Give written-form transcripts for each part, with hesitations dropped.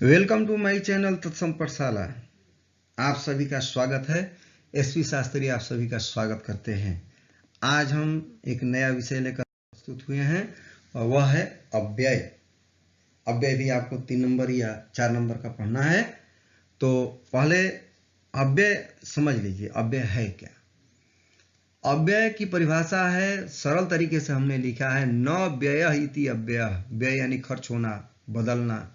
Welcome to my channel तत्सम पाठशाला। आप सभी का स्वागत है। एसपी शास्त्री आप सभी का स्वागत करते हैं। आज हम एक नया विषय लेकर प्रस्तुत हुए हैं और वह है अव्यय। अव्यय भी आपको 3 नंबर या 4 नंबर का पढ़ना है। तो पहले अव्यय समझ लीजिए, अव्यय है क्या। अव्यय की परिभाषा है, सरल तरीके से हमने लिखा है, न व्यय इति अव्यय। व्यय यानी खर्च होना, बदलना,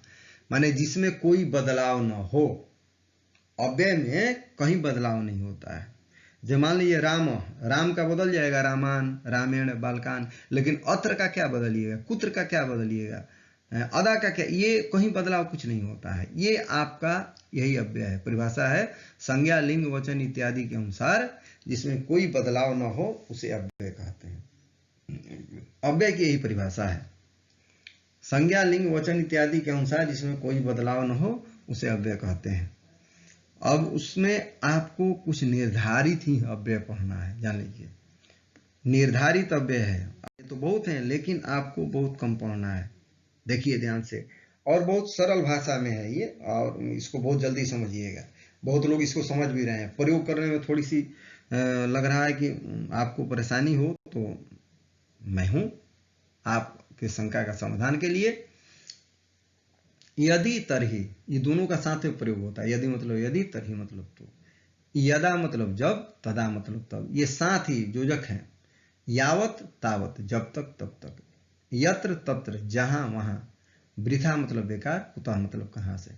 माने जिसमें कोई बदलाव न हो। अव्यय में कहीं बदलाव नहीं होता है। जब मान लीजिए राम का बदल जाएगा, रामान, रामायण, बालकान, लेकिन अत्र का क्या बदलिएगा, कुत्र का क्या बदलिएगा, अदा का क्या, ये कहीं बदलाव कुछ नहीं होता है। ये आपका यही अव्यय है। परिभाषा है, संज्ञा, लिंग, वचन इत्यादि के अनुसार जिसमें कोई बदलाव न हो उसे अव्यय कहते हैं। अव्यय की यही परिभाषा है, संज्ञा, लिंग, वचन इत्यादि के अनुसार जिसमें कोई बदलाव न हो उसे अव्यय कहते हैं। अब उसमें आपको कुछ निर्धारित ही अव्यय पढ़ना है, जान लीजिए। निर्धारित अव्यय है ये तो बहुत है, लेकिन आपको बहुत कम पढ़ना है। देखिए ध्यान से, और बहुत सरल भाषा में है ये, और इसको बहुत जल्दी समझिएगा। बहुत लोग इसको समझ भी रहे हैं, प्रयोग करने में थोड़ी सी लग रहा है कि आपको परेशानी हो, तो मैं हूं आपके शंका का समाधान के लिए। यदि तरही, ये दोनों का साथ में प्रयोग होता है। यदि मतलब यदि, तरही मतलब तो, यदा मतलब जब, तदा मतलब तब, ये साथ ही योजक हैं। यावत तावत, जब तक तब तक, यत्र तत्र, जहां वहां, वृथा मतलब बेकार, कुतः मतलब कहां से,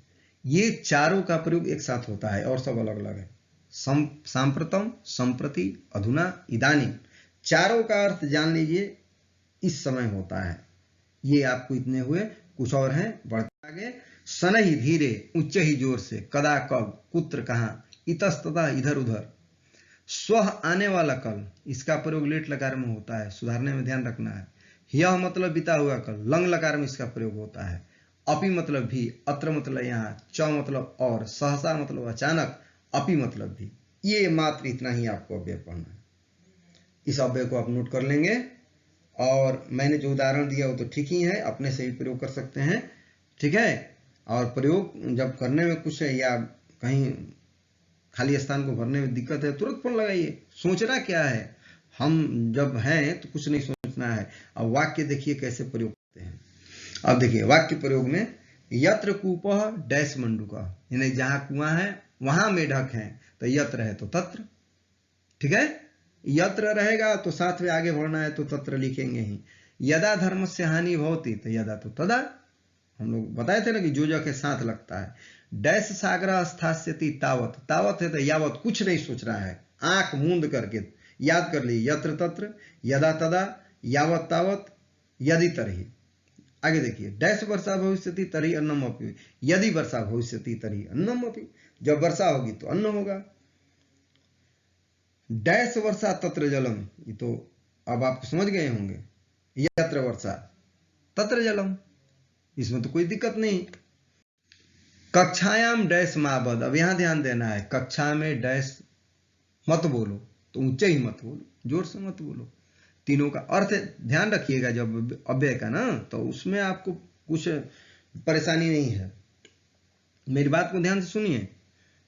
ये चारों का प्रयोग एक साथ होता है और सब अलग अलग है। सांप्रतम, संप्रति, अधुना, इदानीं, चारों का अर्थ जान लीजिए इस समय होता है। ये आपको इतने हुए, कुछ और हैं, बढ़ते आगे। शनैः धीरे, उच्च ही जोर से, कदा कब, कुत्र कहां, इतस्ततः इधर उधर। स्वः आने वाला कल, इसका प्रयोग लेट लकार में होता है, सुधारने में ध्यान रखना है। यह मतलब बीता हुआ कल, लंग लकार में इसका प्रयोग होता है। अपि मतलब भी, अत्र मतलब यहाँ, च मतलब और, सहसा मतलब अचानक, अपि मतलब भी। ये मात्र इतना ही आपको अव्यय पढ़ना है। इस अव्यय को आप नोट कर लेंगे, और मैंने जो उदाहरण दिया वो तो ठीक ही है, अपने से भी प्रयोग कर सकते हैं, ठीक है। और प्रयोग जब करने में कुछ है या कहीं खाली स्थान को भरने में दिक्कत है, तुरंत फोन लगाइए। सोचना क्या है, हम जब हैं तो कुछ नहीं सोचना है। अब वाक्य देखिए कैसे प्रयोग करते हैं। अब देखिए वाक्य प्रयोग में, यत्र कूपः डैश मंडूकः, यानी जहां कुआं है वहां मेढक है, तो यत्र है तो तत्र, ठीक है। यत्र रहेगा तो साथ में आगे बढ़ना है तो तत्र लिखेंगे ही। यदा धर्म से हानि भवति, तो यदा तो तदा, हम लोग बताए थे ना कि योजक के साथ लगता है। डैश सागर स्थास्यति तावत, तावत है तो यावत, कुछ नहीं सोच रहा है, आंख मूंद करके याद कर ली। यत्र तत्र, यदा तदा, यावत तावत, यदि तरही। आगे देखिए, डैश वर्षा भविष्यति तर्हि अन्नम अपि, यदि वर्षा भविष्यति तर्हि अन्नम अपि, जब वर्षा होगी तो अन्न होगा। डैश वर्षा तत्र जलम, ये तो अब आप समझ गए होंगे। यत्र वर्षा तत्र जलम, इसमें तो कोई दिक्कत नहीं। कक्षायाम डैश माबद, अब यहां ध्यान देना है, कक्षा में डैश मत बोलो, तो ऊंचे ही मत बोलो, जोर से मत बोलो। तीनों का अर्थ ध्यान रखिएगा जब अव्यय का ना, तो उसमें आपको कुछ परेशानी नहीं है। मेरी बात को ध्यान से सुनिए,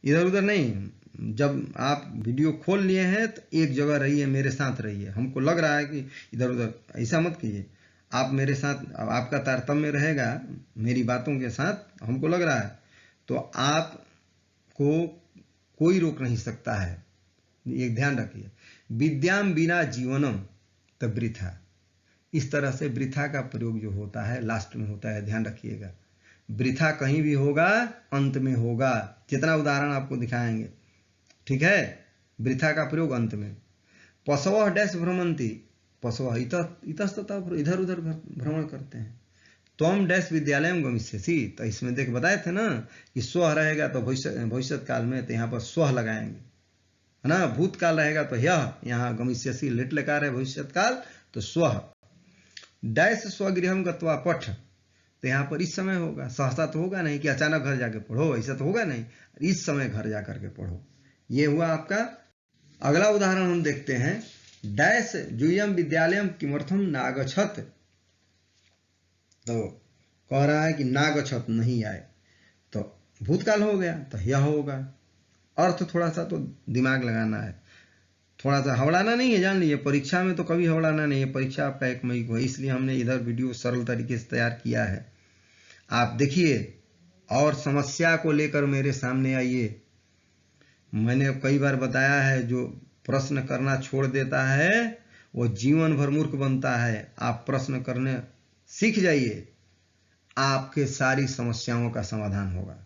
इधर उधर नहीं। जब आप वीडियो खोल लिए हैं तो एक जगह रहिए, मेरे साथ रहिए। हमको लग रहा है कि इधर उधर, ऐसा मत कीजिए। आप मेरे साथ, आपका तारतम्य रहेगा मेरी बातों के साथ, हमको लग रहा है, तो आपको कोई रोक नहीं सकता है। एक ध्यान रखिए, विद्याम बिना जीवनम तब वृथा, इस तरह से वृथा का प्रयोग जो होता है लास्ट में होता है, ध्यान रखिएगा। वृथा कहीं भी होगा, अंत में होगा। जितना उदाहरण आपको दिखाएंगे, ठीक है। वृथा का प्रयोग अंत में। पशवः डैश भ्रमंती, पशवः इतस्ततः, इधर उधर भ्रमण करते हैं। त्वम डैश विद्यालय में गमिष्यसि, तो इसमें देख बताए थे ना कि स्व रहेगा तो भविष्य काल में, तो यहाँ पर स्व लगाएंगे, है ना। भूतकाल रहेगा तो यह, यहाँ गमिष्यसि लेट लकार है, भविष्य काल तो स्व। डैश स्वगृहम गत्वा पठ, तो यहाँ पर इस समय होगा। सहसा तो होगा नहीं कि अचानक घर जाके पढ़ो, ऐसा तो होगा नहीं। इस समय घर जाकर के पढ़ो, ये हुआ आपका। अगला उदाहरण हम देखते हैं, डैश जूयम विद्यालयम किमर्थम नागछत, तो कह रहा है कि नागछत नहीं आए, तो भूतकाल हो गया, तो यह होगा। अर्थ थोड़ा सा तो दिमाग लगाना है, थोड़ा सा हवड़ाना नहीं है, जान लीजिए। परीक्षा में तो कभी हवड़ाना नहीं है, परीक्षा आपका 1 मई को है, इसलिए हमने इधर वीडियो सरल तरीके से तैयार किया है। आप देखिए और समस्या को लेकर मेरे सामने आइए। मैंने कई बार बताया है, जो प्रश्न करना छोड़ देता है वो जीवन भर मूर्ख बनता है। आप प्रश्न करने सीख जाइए, आपके सारी समस्याओं का समाधान होगा।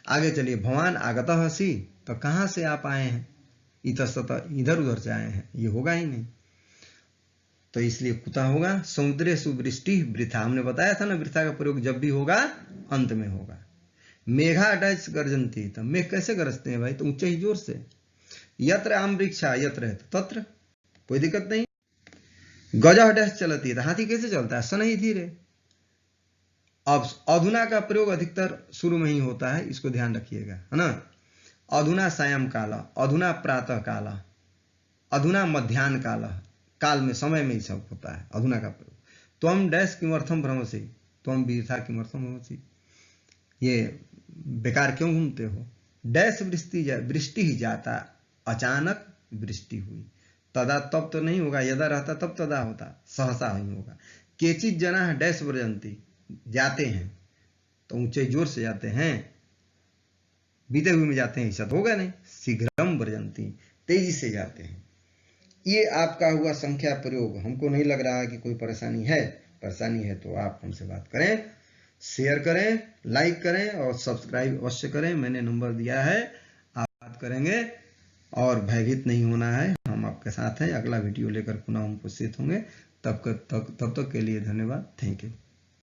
आगे चलिए। भवान आगतः असि, तो कहाँ से आप आए हैं? इतस्ततः, इधर उधर से आए हैं, ये होगा ही नहीं। तो इसलिए कुतः होगा? समुद्रे सुवृष्टि वृथा, हमने बताया था ना, वृथा का प्रयोग जब भी होगा अंत में होगा। मेघा डैश गर्जंती, तो मेघ कैसे गरजते हैं भाई? तो ऊंचे ही जोर से। यत्र आम वृक्षा यत्र है तत्र, कोई दिक्कत नहीं। गजह डैश चलती, तो हाथी कैसे चलता है? सनही धीरे। अब अधुना का प्रयोग अधिकतर शुरू में ही होता है, इसको ध्यान रखिएगा, है ना। अधुना सायं काल, अधुना प्रातः काल, अधुना मध्याह्न काल, काल में, समय में ही सब होता है अधुना का प्रयोग। त्वम डैश किमर्थम भ्रमसि, त्वम वृथा किमर्थम भ्रमसि, ये बेकार क्यों घूमते हो? डैश वृष्टि ही जाता, अचानक वृष्टि हुई। तदा, तब तो नहीं होगा, यदा रहता तब तदा होता, सहसा नहीं होगा। केचित जना डैश व्रजंती, जाते हैं तो ऊंचे जोर से जाते हैं, बीते हुए में जाते हैं, ऐसा तो होगा नहीं। शीघ्रम व्रजंती, तेजी से जाते हैं। ये आपका हुआ संख्या प्रयोग। हमको नहीं लग रहा है कि कोई परेशानी है। परेशानी है तो आप हमसे बात करें, शेयर करें, लाइक करें और सब्सक्राइब अवश्य करें। मैंने नंबर दिया है, आप बात करेंगे और भयभीत नहीं होना है। हम आपके साथ हैं। अगला वीडियो लेकर पुनः हम उपस्थित होंगे। तब तक के लिए धन्यवाद। Thank you.